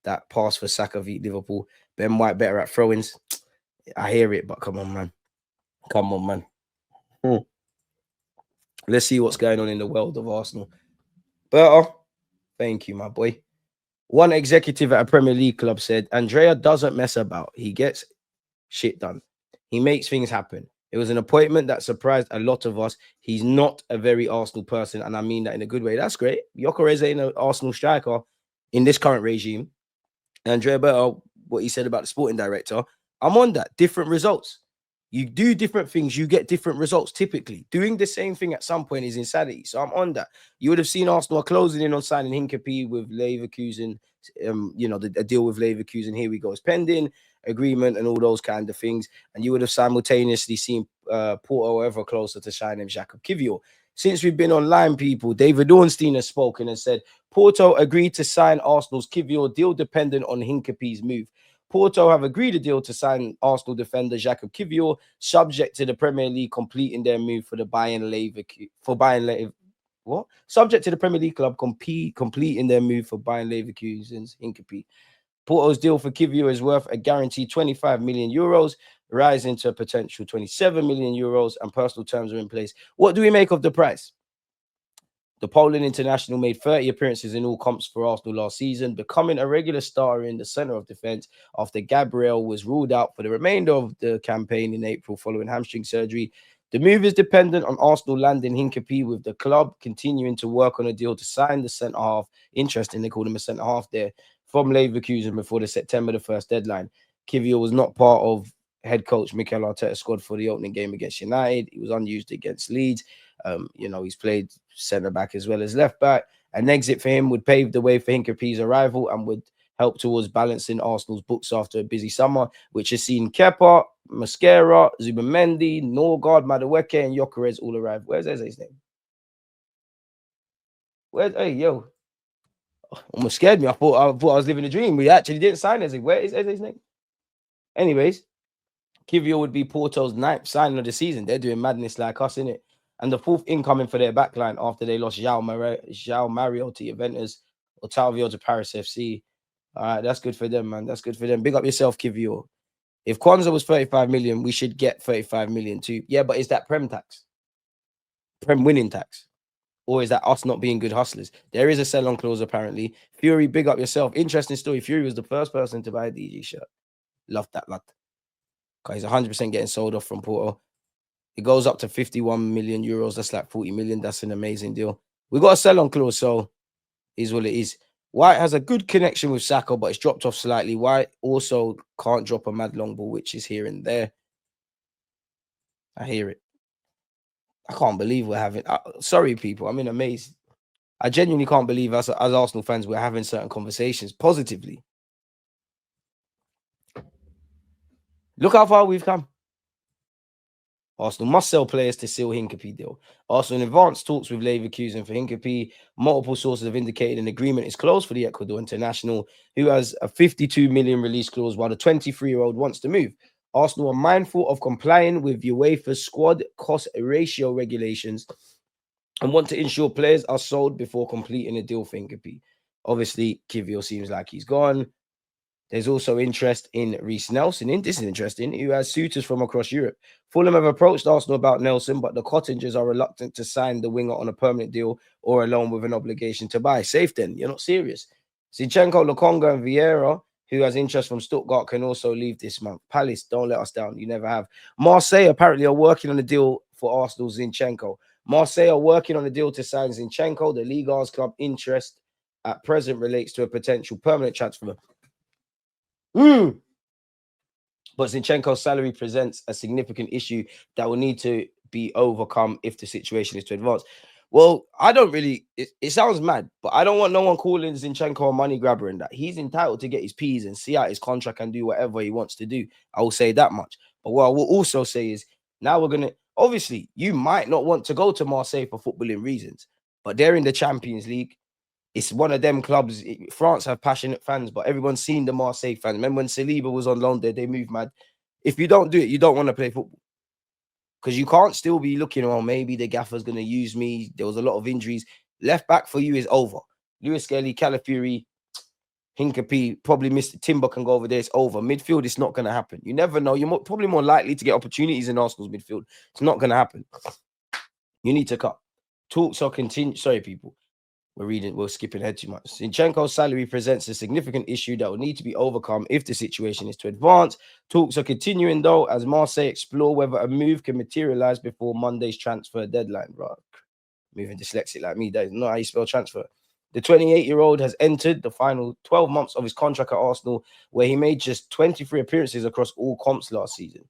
that pass for Saka v Liverpool. Ben White better at throw-ins. I hear it, but come on, man. Come on, man. Let's see what's going on in the world of Arsenal. Berto, thank you, my boy. One executive at a Premier League club said, Andrea doesn't mess about. He gets shit done. He makes things happen. It was an appointment that surprised a lot of us. He's not a very Arsenal person, and I mean that in a good way. That's great. Gyökeres ain't an Arsenal striker in this current regime. Andrea Berto, what he said about the sporting director, I'm on that. Different results. You do different things, you get different results typically. Doing the same thing at some point is insanity. So I'm on that. You would have seen Arsenal closing in on signing Hincapié with Leverkusen. A deal with Leverkusen, here we go, is pending, agreement and all those kind of things. And you would have simultaneously seen Porto ever closer to signing Jakub Kiwior. Since we've been online, people, David Ornstein has spoken and said, Porto agreed to sign Arsenal's Kiwior deal dependent on Hincapié's move. Porto have agreed a deal to sign Arsenal defender Jakub Kiwior, subject to the Premier League completing their move for the subject to the Premier League club completing their move for Bayern Leverkusen's Hincapié. Porto's deal for Kiwior is worth a guaranteed 25 million euros, rising to a potential 27 million euros, and personal terms are in place. What do we make of the price? The Poland international made 30 appearances in all comps for Arsenal last season, becoming a regular starter in the centre of defence after Gabriel was ruled out for the remainder of the campaign in April following hamstring surgery. The move is dependent on Arsenal landing Hincapié, with the club continuing to work on a deal to sign the centre-half. Interesting, they called him a centre-half there, from Leverkusen before the September the 1st deadline. Kiwior was not part of head coach Mikel Arteta's squad for the opening game against United. He was unused against Leeds. He's played centre-back as well as left-back. An exit for him would pave the way for Hincapié's arrival and would help towards balancing Arsenal's books after a busy summer, which has seen Kepa, Mosquera, Zubimendi, Norgard, Madueke, and Gyökeres all arrive. Where's Eze's name? Almost scared me. I thought I was living a dream. We actually didn't sign Eze. Where is Eze's name? Anyways, Kiwior would be Porto's 9th signing of the season. They're doing madness like us, innit? And the 4th incoming for their backline after they lost João Mario to Juventus, Otavio to Paris FC. All right, that's good for them, man. That's good for them. Big up yourself, Kiwior. If Kwanzaa was 35 million, we should get 35 million too. Yeah, but is that Prem tax? Prem winning tax? Or is that us not being good hustlers? There is a sell-on clause, apparently. Fury, big up yourself. Interesting story. Fury was the first person to buy a DG shirt. Love that, lad. He's 100% getting sold off from Porto. It goes up to 51 million euros. That's like 40 million. That's an amazing deal. We got a sell-on clause, so is what it is. White has a good connection with Saka, but it's dropped off slightly. White also can't drop a mad long ball, which is here and there. I hear it. I can't believe we're having... sorry, people. I'm in amaze. I genuinely can't believe us as Arsenal fans, we're having certain conversations positively. Look how far we've come. Arsenal must sell players to seal Hincapié deal. Arsenal in advanced talks with Leverkusen for Hincapié. Multiple sources have indicated an agreement is close for the Ecuador international, who has a 52 million release clause while the 23-year-old wants to move. Arsenal are mindful of complying with UEFA's squad cost ratio regulations and want to ensure players are sold before completing a deal for Hincapié. Obviously, Kiwior seems like he's gone. There's also interest in Reece Nelson. This is interesting, who has suitors from across Europe. Fulham have approached Arsenal about Nelson, but the Cottagers are reluctant to sign the winger on a permanent deal or a loan with an obligation to buy. Safe then, you're not serious. Zinchenko, Lokonga, and Vieira, who has interest from Stuttgart, can also leave this month. Palace, don't let us down. You never have. Marseille apparently are working on a deal for Arsenal's Zinchenko. Marseille are working on a deal to sign Zinchenko. The Liga's club interest at present relates to a potential permanent transfer. But Zinchenko's salary presents a significant issue that will need to be overcome if the situation is to advance. Well, I don't really... It sounds mad, but I don't want no one calling Zinchenko a money grabber and that. He's entitled to get his P's and see out his contract and do whatever he wants to do. I will say that much. But what I will also say is, now we're going to... Obviously, you might not want to go to Marseille for footballing reasons, but they're in the Champions League. It's one of them clubs. France have passionate fans, but everyone's seen the Marseille fans. Remember when Saliba was on loan there, they moved mad. If you don't do it, you don't want to play football. Because you can't still be looking, oh, maybe the gaffer's going to use me. There was a lot of injuries. Left back for you is over. Lewis Skelly, Calafiori, Hincapié, probably Mr. Timber can go over there. It's over. Midfield, it's not going to happen. You never know. You're probably more likely to get opportunities in Arsenal's midfield. It's not going to happen. You need to cut. Talks are continue. Sorry, people. We're skipping ahead too much. Zinchenko's salary presents a significant issue that will need to be overcome if the situation is to advance. Talks are continuing, though, as Marseille explore whether a move can materialize before Monday's transfer deadline. Right. Moving dyslexic like me, that is not how you spell transfer. The 28-year-old has entered the final 12 months of his contract at Arsenal, where he made just 23 appearances across all comps last season.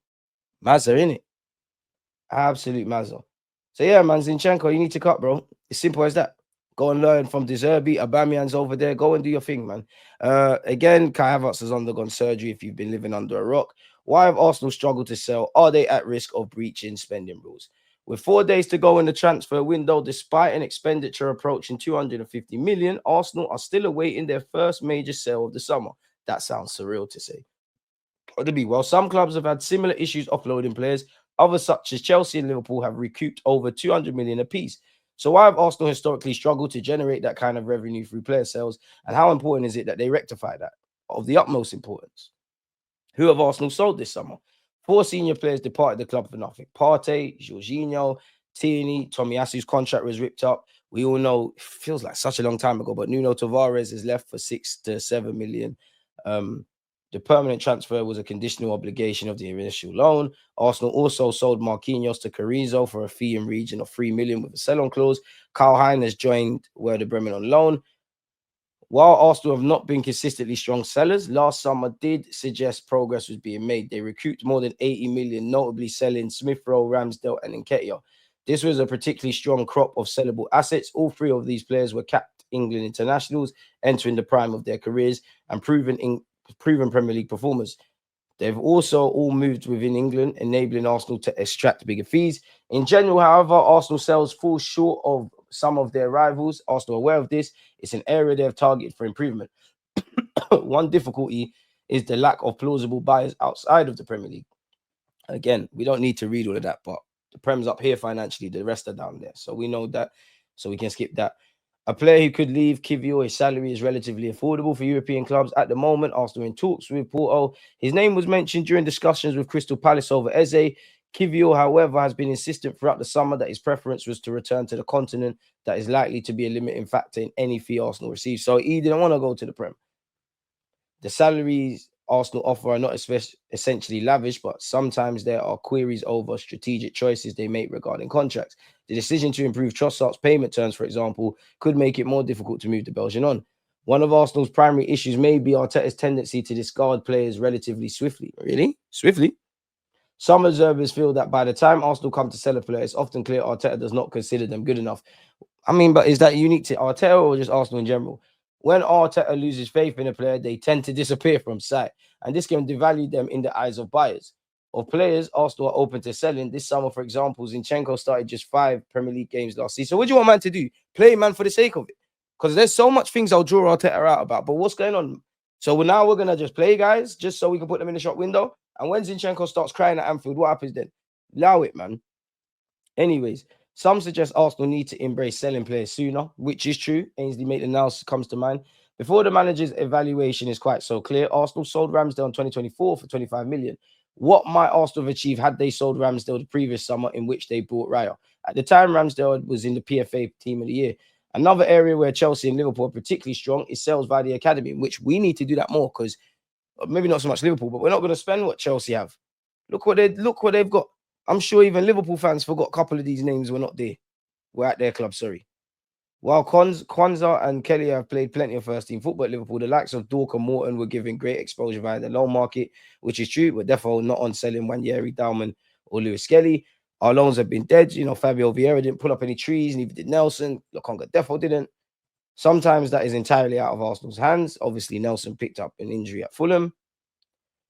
Mazza, innit? Absolute Mazza. So, yeah, man, Zinchenko, you need to cut, bro. It's simple as that. Go and learn from De Zerbi. Aubameyang's over there. Go and do your thing, man. Again, Kai Havertz has undergone surgery if you've been living under a rock. Why have Arsenal struggled to sell? Are they at risk of breaching spending rules? With 4 days to go in the transfer window, despite an expenditure approaching 250 million, Arsenal are still awaiting their first major sale of the summer. That sounds surreal to say. Well, some clubs have had similar issues offloading players. Others, such as Chelsea and Liverpool, have recouped over 200 million apiece. So why have Arsenal historically struggled to generate that kind of revenue through player sales? And how important is it that they rectify that? Of the utmost importance. Who have Arsenal sold this summer? 4 senior players departed the club for nothing. Partey, Jorginho, Tierney, Tomiyasu's contract was ripped up. We all know, it feels like such a long time ago, but Nuno Tavares is left for 6 to 7 million. The permanent transfer was a conditional obligation of the initial loan. Arsenal also sold Marquinhos to Carrizo for a fee in region of 3 million with a sell-on clause. Kyle Hein has joined Werder Bremen on loan. While Arsenal have not been consistently strong sellers, last summer did suggest progress was being made. They recouped more than 80 million, notably selling Smith Rowe, Ramsdale, and Hincapié. This was a particularly strong crop of sellable assets. All 3 of these players were capped England internationals, entering the prime of their careers and proven Premier League performers. They've also all moved within England, enabling Arsenal to extract bigger fees. In general, however, Arsenal sales fall short of some of their rivals. Arsenal are aware of this. It's an area they have targeted for improvement. One difficulty is the lack of plausible buyers outside of the Premier League. Again, we don't need to read all of that, but the Prem's up here financially, the rest are down there. So we know that, so we can skip that. A player who could leave Kiwior, his salary is relatively affordable for European clubs. At the moment, Arsenal in talks with Porto. His name was mentioned during discussions with Crystal Palace over Eze. Kiwior, however, has been insistent throughout the summer that his preference was to return to the continent. That is likely to be a limiting factor in any fee Arsenal receives. So he didn't want to go to the Prem. The salaries Arsenal offer are not essentially lavish, but sometimes there are queries over strategic choices they make regarding contracts. The decision to improve Trossard's payment terms, for example, could make it more difficult to move the Belgian on. One of Arsenal's primary issues may be Arteta's tendency to discard players relatively swiftly. Really? Swiftly? Some observers feel that by the time Arsenal come to sell a player, it's often clear Arteta does not consider them good enough. I mean, but is that unique to Arteta or just Arsenal in general? When Arteta loses faith in a player, they tend to disappear from sight, and this can devalue them in the eyes of buyers. Of players Arsenal are open to selling. This summer, for example, Zinchenko started just 5 Premier League games last season. So what do you want man to do? Play man for the sake of it? Because there's so much things I'll draw Arteta out about, but what's going on? So now we're going to just play guys, just so we can put them in the shop window. And when Zinchenko starts crying at Anfield, what happens then? Allow it, man. Anyways, some suggest Arsenal need to embrace selling players sooner, which is true. Ainsley Maitland-Niles comes to mind. Before the manager's evaluation is quite so clear, Arsenal sold Ramsdale in 2024 for 25 million. What might Arsenal have achieved had they sold Ramsdale the previous summer in which they bought Raya? At the time, Ramsdale was in the PFA Team of the Year. Another area where Chelsea and Liverpool are particularly strong is sales via the academy, in which we need to do that more because maybe not so much Liverpool, but we're not going to spend what Chelsea have. Look what they've got. I'm sure even Liverpool fans forgot a couple of these names were not there. We're at their club, sorry. While Kwanzaa and Kelly have played plenty of first-team football at Liverpool, the likes of Dork and Morton were given great exposure via the loan market, which is true. We're definitely not on selling Wanyeri, Dalman, or Lewis Skelly. Our loans have been dead. You know, Fabio Vieira didn't pull up any trees, neither did Nelson. Lokonga defo didn't. Sometimes that is entirely out of Arsenal's hands. Obviously, Nelson picked up an injury at Fulham.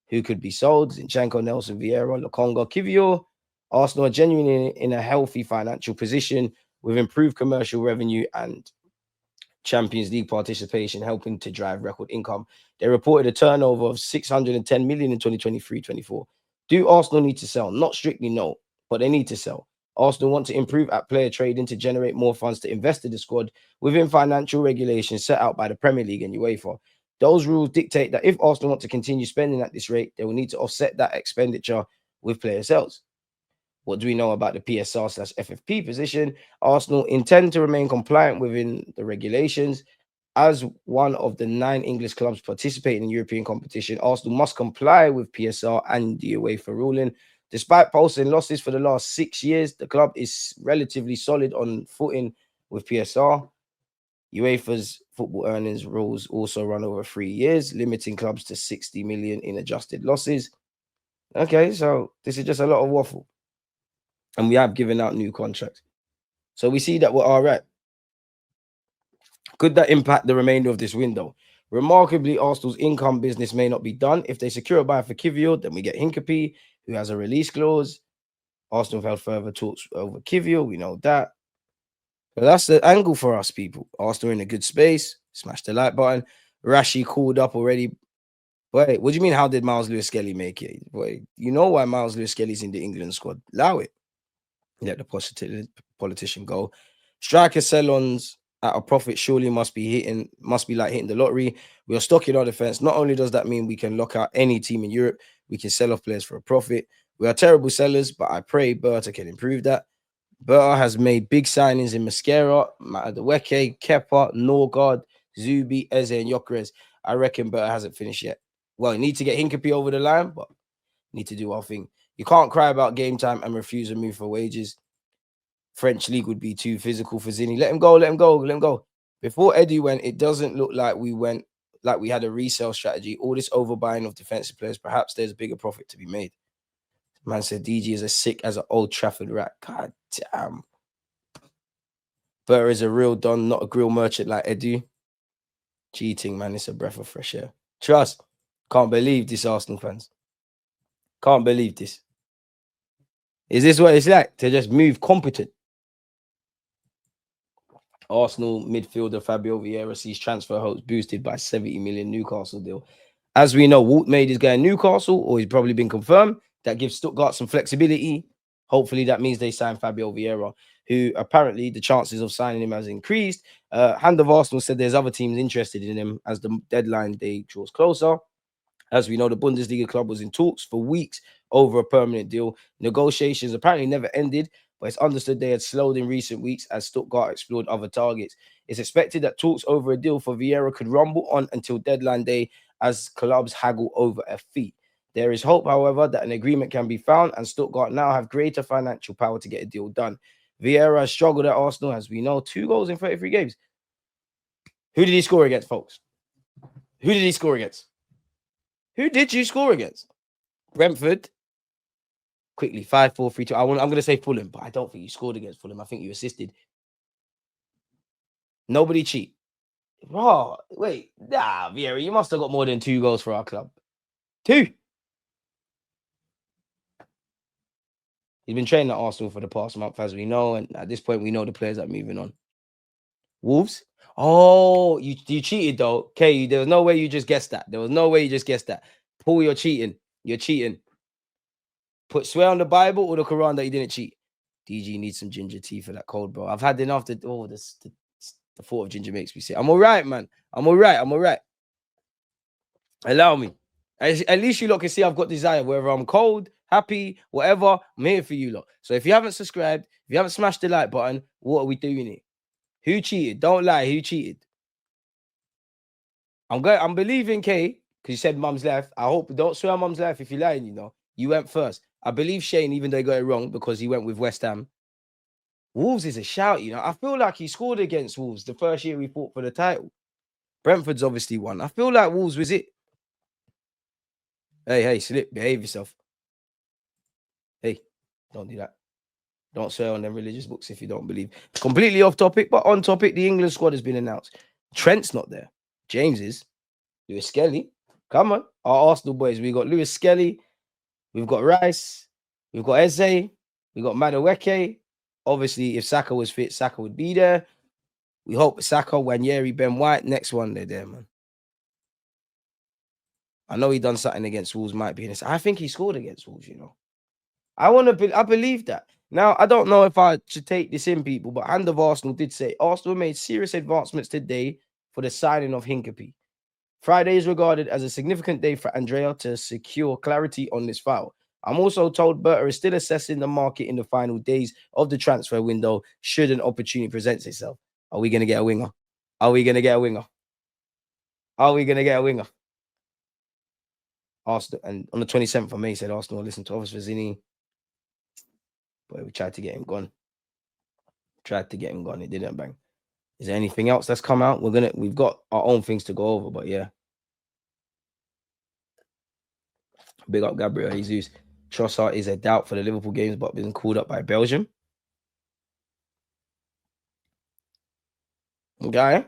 Who could be sold? Zinchenko, Nelson, Vieira, Lokonga, Kiwior. Arsenal are genuinely in a healthy financial position with improved commercial revenue and Champions League participation helping to drive record income. They reported a turnover of 610 million in 2023-24. Do Arsenal need to sell? Not strictly, no, but they need to sell. Arsenal want to improve at player trading to generate more funds to invest in the squad within financial regulations set out by the Premier League and UEFA. Those rules dictate that if Arsenal want to continue spending at this rate, they will need to offset that expenditure with player sales. What do we know about the PSR/FFP position? Arsenal intend to remain compliant within the regulations. As one of the 9 English clubs participating in European competition, Arsenal must comply with PSR and the UEFA ruling. Despite posting losses for the last 6 years, the club is relatively solid on footing with PSR. UEFA's football earnings rules also run over 3 years, limiting clubs to 60 million in adjusted losses. Okay, so this is just a lot of waffle. And we have given out new contracts. So we see that we're all right. Could that impact the remainder of this window? Remarkably, Arsenal's income business may not be done. If they secure a buyer for Kiwior, then we get Hincapié, who has a release clause. Arsenal have held further talks over Kiwior. We know that. But that's the angle for us, people. Arsenal in a good space. Smash the like button. Rashi called up already. Wait, what do you mean? How did Miles Lewis Skelly make it? Wait, you know why Miles Lewis Skelly's in the England squad? Allow it. Let the politician go. Striker sell-ons at a profit surely must be like hitting the lottery. We are stocking our defense. Not only does that mean we can lock out any team in Europe, we can sell off players for a profit. We are terrible sellers, but I pray Berta can improve that. Berta has made big signings in Mascara, Madueke, Kepa, Norgard, Zubi, Eze, and Gyökeres. I reckon Berta hasn't finished yet. Well, you need to get Hincapié over the line, but need to do our thing. You can't cry about game time and refuse to move for wages. French league would be too physical for Zinni. Let him go, let him go, let him go. Before Eddie went, it doesn't look like we had a resale strategy. All this overbuying of defensive players, perhaps there's a bigger profit to be made. Man said DG is as sick as an Old Trafford rat. God damn. Burr is a real don, not a grill merchant like Edu. Cheating, man. It's a breath of fresh air. Trust. Can't believe this, Arsenal fans. Can't believe this. Is this what it's like to just move competent? Arsenal midfielder Fabio Vieira sees transfer hopes boosted by 70 million Newcastle deal. As we know, Walt made his guy Newcastle, or he's probably been confirmed. That gives Stuttgart some flexibility. Hopefully that means they sign Fabio Vieira, who apparently the chances of signing him has increased. Hand of Arsenal said there's other teams interested in him as the deadline day draws closer. As we know, the Bundesliga club was in talks for weeks over a permanent deal. Negotiations apparently never ended, but it's understood they had slowed in recent weeks as Stuttgart explored other targets. It's expected that talks over a deal for Vieira could rumble on until deadline day as clubs haggle over a fee. There is hope, however, that an agreement can be found and Stuttgart now have greater financial power to get a deal done. Vieira has struggled at Arsenal, as we know, 2 goals in 33 games. Who did he score against, folks? Who did he score against? Who did you score against? Brentford. Quickly, 5-4-3-2. I'm going to say Fulham, but I don't think you scored against Fulham. I think you assisted. Nobody cheat. Oh, wait. Nah, Vieira, you must have got more than 2 goals for our club. 2. He's been training at Arsenal for the past month, as we know, and at this point, we know the players are moving on. Wolves? Oh, you cheated, though. Okay, there was no way you just guessed that. There was no way you just guessed that. Paul, you're cheating. You're cheating. Swear on the Bible or the Quran that you didn't cheat. DG needs some ginger tea for that cold, bro. I've had enough the thought of ginger makes me sick. I'm all right, man. I'm all right. Allow me. At least you lot can see I've got desire. Whether I'm cold, happy, whatever, I'm here for you lot. So if you haven't subscribed, if you haven't smashed the like button, what are we doing here? Who cheated? Don't lie. Who cheated? I'm believing K, because you said mum's life. I hope don't swear on mum's life if you're lying, you know. You went first. I believe Shane, even though he got it wrong because he went with West Ham. Wolves is a shout, you know. I feel like he scored against Wolves the first year we fought for the title. Brentford's obviously won. I feel like Wolves was it. Hey, slip, behave yourself. Hey, don't do that. Don't swear on them religious books if you don't believe. Completely off topic, but on topic, the England squad has been announced. Trent's not there. James is. Lewis Skelly. Come on. Our Arsenal boys. We got Lewis Skelly. We've got Rice. We've got Eze. We've got Madueke. Obviously, if Saka was fit, Saka would be there. We hope Saka, Wanyeri, Ben White. Next one, they're there, man. I know he done something against Wolves, might be in this. I think he scored against Wolves, you know. I believe that. Now, I don't know if I should take this in, people, but Hand of Arsenal did say Arsenal made serious advancements today for the signing of Hincapié. Friday is regarded as a significant day for Andrea to secure clarity on this file. I'm also told Berta is still assessing the market in the final days of the transfer window should an opportunity present itself. Are we going to get a winger? Are we going to get a winger? Are we going to get a winger? Arsenal, and on the 27th of May, said Arsenal listen to offers for Zini. But we tried to get him gone. It didn't bang. Is there anything else that's come out? We've got our own things to go over, but yeah. Big up Gabriel Jesus. Trossard is a doubt for the Liverpool games, but been called up by Belgium. Okay.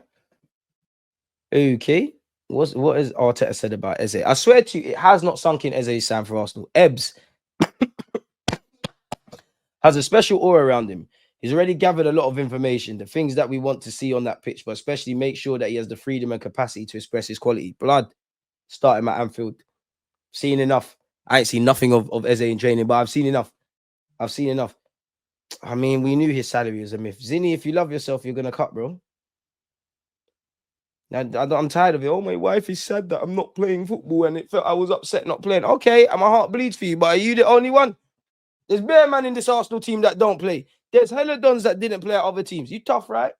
What has Arteta said about Eze? I swear to you, it has not sunk in Eze's sign for Arsenal. Ebbs has a special aura around him. He's already gathered a lot of information, the things that we want to see on that pitch, but especially make sure that he has the freedom and capacity to express his quality. Blood, start him at Anfield. Seen enough. I ain't seen nothing of Eze in training, but I've seen enough. I mean, we knew his salary was a myth. Zinni, if you love yourself, you're going to cut, bro. Now, I'm tired of it. Oh, my wife is sad that I'm not playing football and it felt I was upset not playing. Okay, and my heart bleeds for you, but are you the only one? There's bare man in this Arsenal team that don't play. There's hella dons that didn't play at other teams. You tough, right?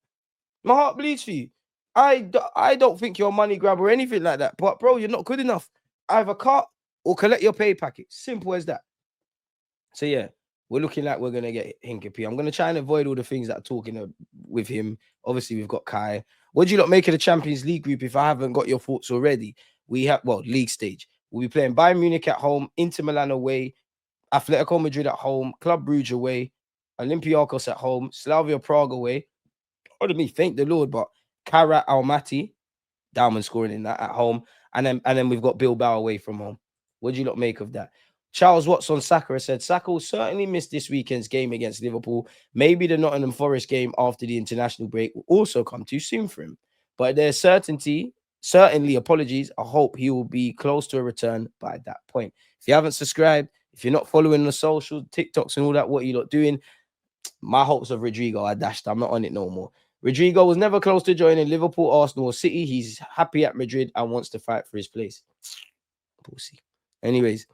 My heart bleeds for you. I don't think you're a money grab or anything like that. But, bro, you're not good enough. Either cut or collect your pay packet. Simple as that. So, yeah, we're looking like we're going to get Hincapié. I'm going to try and avoid all the things that are talking with him. Obviously, we've got Kai. What do you lot make of the Champions League group if I haven't got your thoughts already? We have, league stage. We'll be playing Bayern Munich at home, Inter Milan away, Atletico Madrid at home, Club Brugge away, Olympiacos at home, Slavia Prague away. Pardon me, thank the Lord, but Kara Almaty, Diamond scoring in that at home, and then we've got Bilbao away from home. What do you lot make of that? Charles Watson Saka said Saka will certainly miss this weekend's game against Liverpool. Maybe the Nottingham Forest game after the international break will also come too soon for him. But there's certainly, apologies, I hope he will be close to a return by that point. If you haven't subscribed, if you're not following the social, TikToks and all that, what are you lot doing? My hopes of Rodrigo are dashed. I'm not on it no more. Rodrigo was never close to joining Liverpool, Arsenal, or City. He's happy at Madrid and wants to fight for his place. Pussy. Anyways,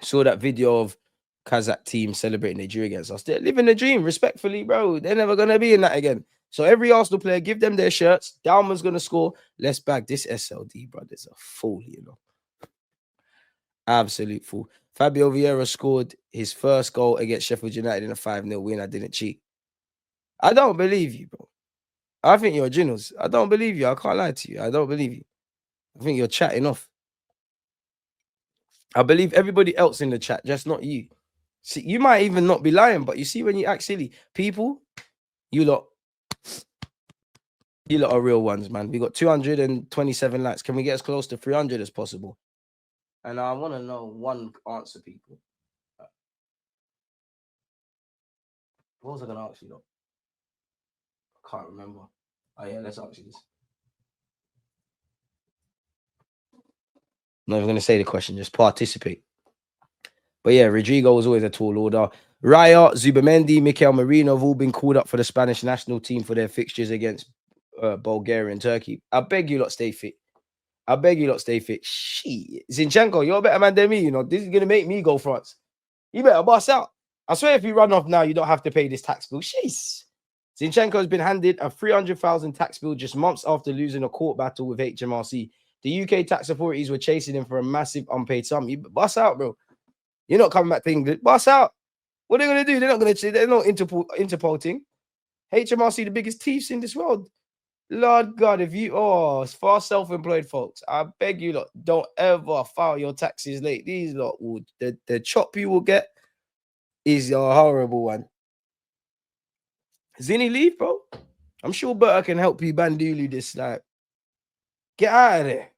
saw that video of Kazakh team celebrating their dream against us. They're living the dream, respectfully, bro. They're never going to be in that again. So every Arsenal player, give them their shirts. Dalman's going to score. Let's bag this SLD, bro. There's a fool, you know. Absolute fool. Fabio Vieira scored his first goal against Sheffield United in a 5-0 win. I didn't cheat. I don't believe you, bro. I think you're Ginos. I don't believe you. I can't lie to you. I don't believe you. I think you're chatting off. I believe everybody else in the chat, just not you. See, you might even not be lying, but you see when you act silly, people, you lot are real ones, man. We got 227 likes. Can we get as close to 300 as possible? And I want to know one answer, people. What was I going to ask you, though? I can't remember. Oh, yeah, let's ask you this. I'm not even going to say the question, just participate. But yeah, Rodrigo was always a tall order. Raya, Zubamendi, Mikel Merino have all been called up for the Spanish national team for their fixtures against Bulgaria and Turkey. I beg you lot stay fit. Shit. Zinchenko, you're a better man than me, you know. This is going to make me go France. You better bust out. I swear if you run off now, you don't have to pay this tax bill. Jeez. Zinchenko has been handed a 300,000 tax bill just months after losing a court battle with HMRC. The UK tax authorities were chasing him for a massive unpaid sum. You bust out, bro. You're not coming back to England. Bust out. What are they going to do? They're not interporting. HMRC, the biggest thieves in this world. Lord God, if you, it's for self-employed folks, I beg you lot, don't ever file your taxes late. These lot would, the chop you will get is a horrible one. Zinni, leave, bro. I'm sure Berta can help you bandulu this, like, get out of there.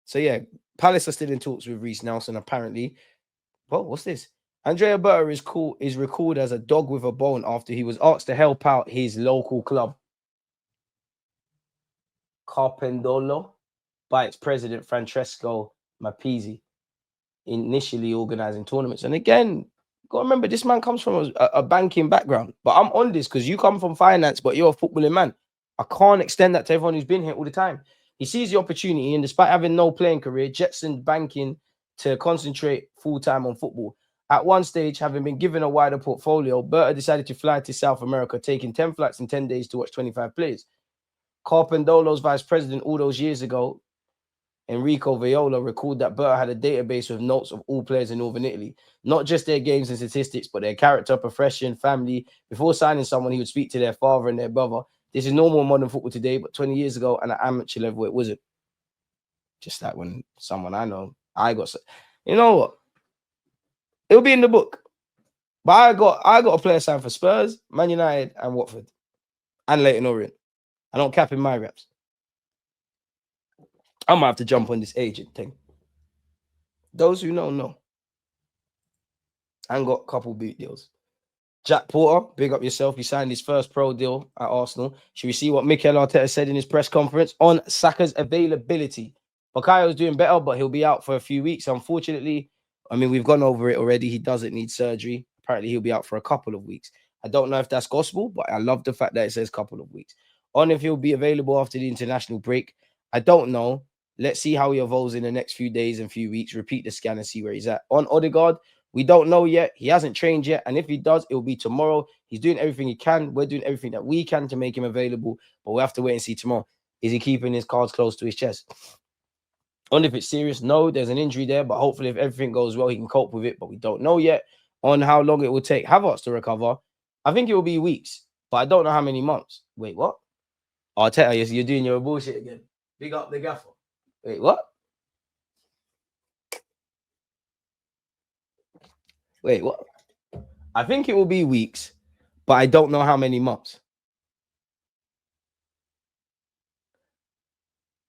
So yeah, Palace are still in talks with Reece Nelson, apparently. Well, what's this? Andrea Berta is recalled as a dog with a bone after he was asked to help out his local club, Carpendolo, by its president, Francesco Mapizzi, initially organizing tournaments. And again, got to remember, this man comes from a banking background. But I'm on this because you come from finance, but you're a footballing man. I can't extend that to everyone who's been here all the time. He sees the opportunity, and despite having no playing career, Jetson banking to concentrate full-time on football. At one stage, having been given a wider portfolio, Berta decided to fly to South America, taking 10 flights in 10 days to watch 25 players. Carpendolo's vice president all those years ago, Enrico Viola, recalled that Berta had a database with notes of all players in Northern Italy, not just their games and statistics, but their character, profession, family. Before signing someone, he would speak to their father and their brother. This is normal in modern football today, but 20 years ago, and at amateur level, it wasn't. Just like when someone I know, you know what? It'll be in the book. But I got a player signed for Spurs, Man United, and Watford, and Leyton Orient. I don't cap in my reps. I might have to jump on this agent thing. Those who know. And got a couple boot deals. Jack Porter, big up yourself. He signed his first pro deal at Arsenal. Should we see what Mikel Arteta said in his press conference on Saka's availability? Bakayo's doing better, but he'll be out for a few weeks. Unfortunately, I mean, we've gone over it already. He doesn't need surgery. Apparently, he'll be out for a couple of weeks. I don't know if that's gospel, but I love the fact that it says couple of weeks. On if he'll be available after the international break, I don't know. Let's see how he evolves in the next few days and few weeks. Repeat the scan and see where he's at. On Odegaard, we don't know yet. He hasn't trained yet. And if he does, it will be tomorrow. He's doing everything he can. We're doing everything that we can to make him available. But we'll have to wait and see tomorrow. Is he keeping his cards close to his chest? On if it's serious, no, there's an injury there. But hopefully if everything goes well, he can cope with it. But we don't know yet on how long it will take Havertz to recover. I think it will be weeks. But I don't know how many months. Wait, what? Arteta, you're doing your bullshit again. Big up the gaffer. Wait, what? Wait, what? I think it will be weeks, but I don't know how many months.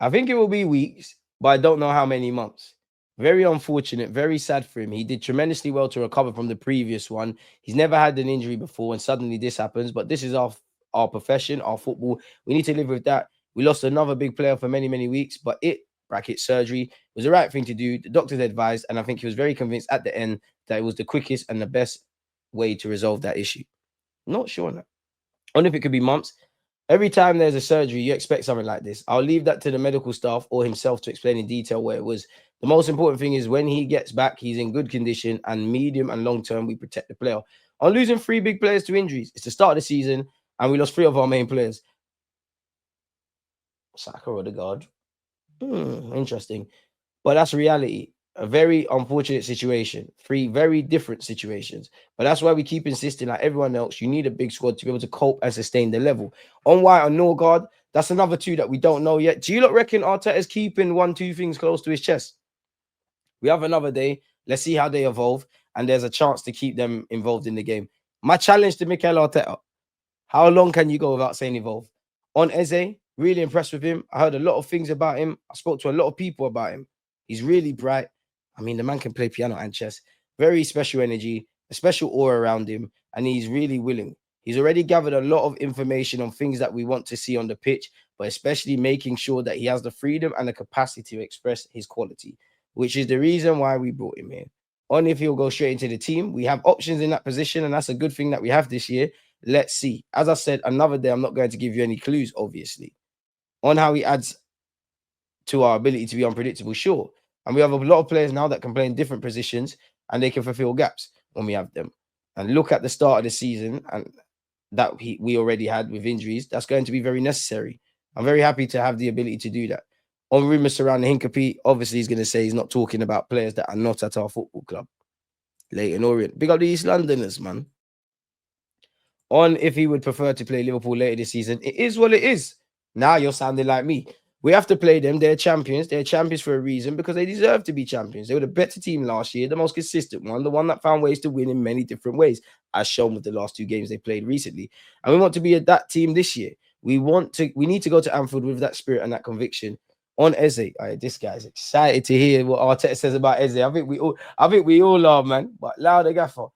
I think it will be weeks, but I don't know how many months. Very unfortunate, very sad for him. He did tremendously well to recover from the previous one. He's never had an injury before, and suddenly this happens. But this is our profession, our football. We need to live with that. We lost another big player for many, many weeks, but bracket surgery was the right thing to do. The doctors advised, and I think he was very convinced at the end that it was the quickest and the best way to resolve that issue. Not sure now. I wonder if it could be months. Every time there's a surgery, you expect something like this. I'll leave that to the medical staff or himself to explain in detail where it was. The most important thing is when he gets back, he's in good condition, and medium and long term, we protect the player. On losing 3 big players to injuries, it's the start of the season, and we lost 3 of our main players. Saka or Odegaard. Interesting. But that's reality. A very unfortunate situation. 3 very different situations. But that's why we keep insisting, like everyone else, you need a big squad to be able to cope and sustain the level. On White and Norgard, that's another 2 that we don't know yet. Do you not reckon Arteta's keeping 1-2 things close to his chest? We have another day. Let's see how they evolve. And there's a chance to keep them involved in the game. My challenge to Mikel Arteta. How long can you go without saying evolve? On Eze, really impressed with him. I heard a lot of things about him. I spoke to a lot of people about him. He's really bright. I mean, the man can play piano and chess. Very special energy, a special aura around him, and he's really willing. He's already gathered a lot of information on things that we want to see on the pitch, but especially making sure that he has the freedom and the capacity to express his quality, which is the reason why we brought him here. On if he'll go straight into the team. We have options in that position, and that's a good thing that we have this year. Let's see. As I said, another day, I'm not going to give you any clues, obviously. On how he adds to our ability to be unpredictable, sure. And we have a lot of players now that can play in different positions and they can fulfill gaps when we have them. And look at the start of the season and that we already had with injuries. That's going to be very necessary. I'm very happy to have the ability to do that. On rumors surrounding Hincapié, obviously he's going to say he's not talking about players that are not at our football club. Leyton Orient. Big up the East Londoners, man. On if he would prefer to play Liverpool later this season. It is what it is. Now you're sounding like me. We have to play them. They're champions. They're champions for a reason because they deserve to be champions. They were the better team last year, the most consistent one, the one that found ways to win in many different ways, as shown with the last 2 games they played recently. And we want to be that team this year. We need to go to Anfield with that spirit and that conviction. On Eze, this guy's excited to hear what Arteta says about Eze. I think we all are, man. But louder gaffer.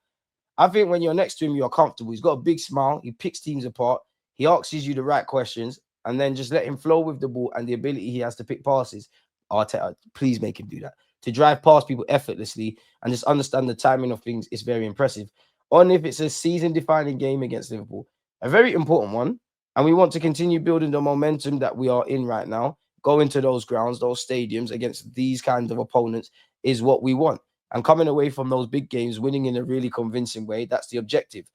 I think when you're next to him, you're comfortable. He's got a big smile. He picks teams apart. He asks you the right questions. And then just let him flow with the ball and the ability he has to pick passes. Arteta, please make him do that. To drive past people effortlessly and just understand the timing of things is very impressive. On if it's a season-defining game against Liverpool, a very important one. And we want to continue building the momentum that we are in right now. going to those grounds, those stadiums against these kinds of opponents is what we want. And coming away from those big games, winning in a really convincing way, that's the objective.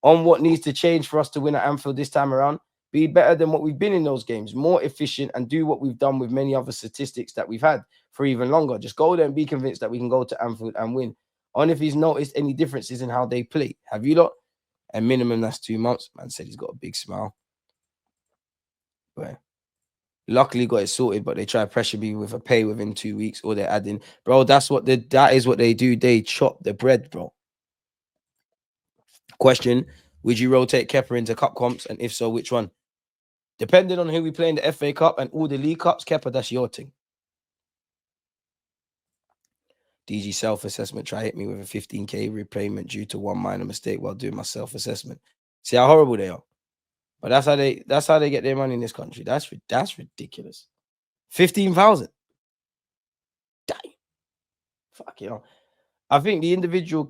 On what needs to change for us to win at Anfield this time around, be better than what we've been in those games, more efficient, and do what we've done with many other statistics that we've had for even longer. Just go there and be convinced that we can go to Anfield and win. On if he's noticed any differences in how they play. Have you lot? A minimum, that's 2 months. Man said he's got a big smile. But luckily got it sorted, but they try to pressure me with a pay within 2 weeks, or they're adding. Bro, that is what they do. They chop the bread, bro. Question: would you rotate Kepa into cup comps? And if so, which one? Depending on who we play in the FA Cup and all the League Cups, Kepa, that's your thing. DG self-assessment. Try hit me with a 15k repayment due to one minor mistake while doing my self-assessment. See how horrible they are. But that's how they get their money in this country. That's ridiculous. 15,000. Damn. Fuck you know. I think the individual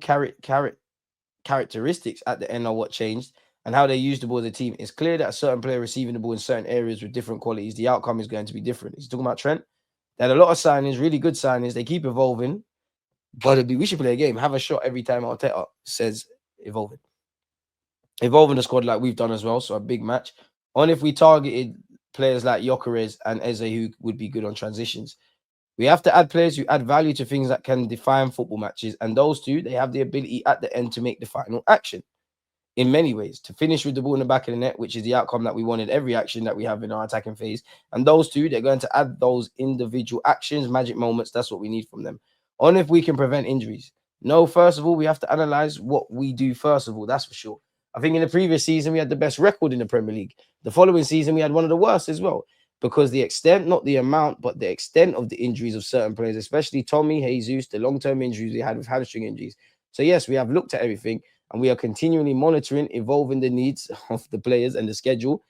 characteristics at the end are what changed, and how they use the ball as a team. It's clear that a certain player receiving the ball in certain areas with different qualities, the outcome is going to be different. He's talking about Trent. They had a lot of signings, really good signings. They keep evolving. But we should play a game. Have a shot every time Arteta says evolving. Evolving the squad like we've done as well. So a big match. On if we targeted players like Gyökeres and Eze who would be good on transitions. We have to add players who add value to things that can define football matches. And those two, they have the ability at the end to make the final action. In many ways, to finish with the ball in the back of the net, which is the outcome that we wanted every action that we have in our attacking phase. And those two, they're going to add those individual actions, magic moments. That's what we need from them. On if we can prevent injuries. No, first of all, we have to analyze what we do first of all. That's for sure. I think in the previous season, we had the best record in the Premier League. The following season, we had one of the worst as well. Because the extent, not the amount, but the extent of the injuries of certain players, especially Tommy, Jesus, the long-term injuries we had with hamstring injuries. So yes, we have looked at everything and we are continually monitoring, evolving the needs of the players and the schedule.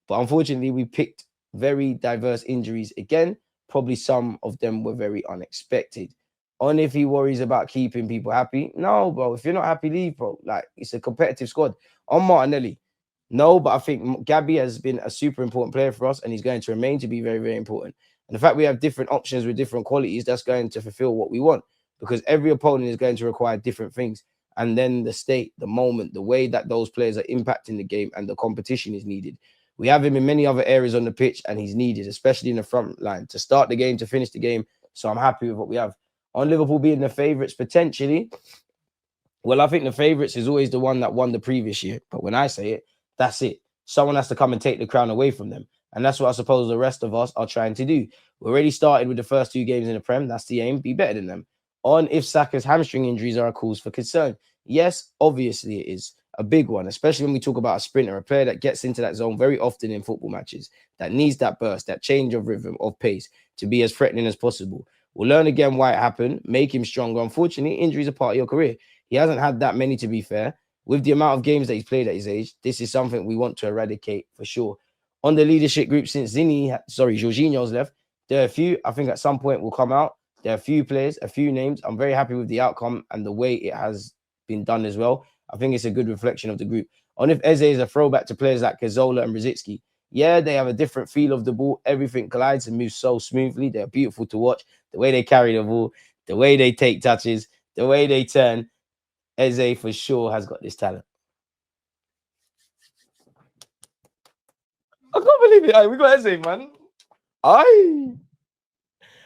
But unfortunately, we picked very diverse injuries again. Probably some of them were very unexpected. On if he worries about keeping people happy. No, bro. If you're not happy, leave, bro. Like, it's a competitive squad. On Martinelli. No, but I think Gabby has been a super important player for us, and he's going to remain to be very, very important. And the fact we have different options with different qualities, that's going to fulfill what we want, because every opponent is going to require different things. And then the state, the moment, the way that those players are impacting the game and the competition is needed. We have him in many other areas on the pitch, and he's needed, especially in the front line, to start the game, to finish the game. So I'm happy with what we have. On Liverpool being the favourites, potentially, well, I think the favourites is always the one that won the previous year. But when I say it, that's it. Someone has to come and take the crown away from them. And that's what I suppose the rest of us are trying to do. We already started with the first 2 games in the Prem. That's the aim. Be better than them. On if Saka's hamstring injuries are a cause for concern. Yes, obviously it is a big one, especially when we talk about a sprinter, a player that gets into that zone very often in football matches, that needs that burst, that change of rhythm, of pace to be as threatening as possible. We'll learn again why it happened, make him stronger. Unfortunately, injuries are part of your career. He hasn't had that many, to be fair. With the amount of games that he's played at his age, this is something we want to eradicate for sure. On the leadership group, since Jorginho's left, there are a few, I think at some point will come out. There are a few players, a few names. I'm very happy with the outcome and the way it has been done as well. I think it's a good reflection of the group. On if Eze is a throwback to players like Cazorla and Rosicky. Yeah, they have a different feel of the ball. Everything glides and moves so smoothly. They're beautiful to watch. The way they carry the ball, the way they take touches, the way they turn. Eze for sure has got this talent. I can't believe it. We got Eze, man. Aye.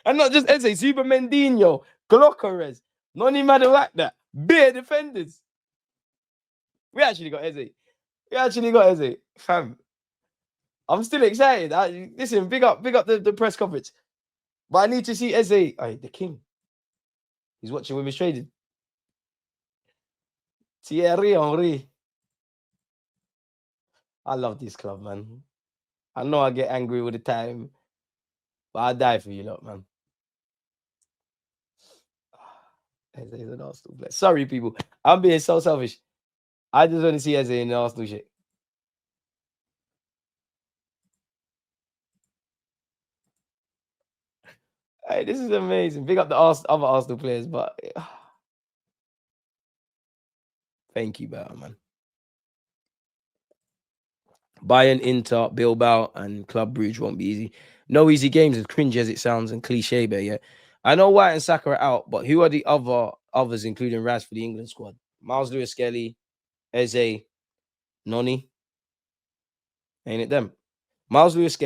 And not just Eze, Super Mendinho, Gyökeres, Noni matter like that. Bare defenders. We actually got Eze. Fam. I'm still excited. Listen, big up the press conference. But I need to see Eze. Aye, the king. He's watching Women's Trading. Thierry Henry. I love this club, man. I know I get angry all the time, but I die for you lot, man. Eze is an Arsenal player. Sorry, people. I'm being so selfish. I just want to see Eze in the Arsenal shit. Hey, this is amazing. Big up the other Arsenal players, but thank you, man. Bayern, Inter, Bilbao, and Club Brugge won't be easy. No easy games, as cringy as it sounds and cliche, but yeah. I know White and Saka are out, but who are the others, including Raz for the England squad? Miles Lewis Skelly, Eze, Noni. Ain't it them? Miles Lewis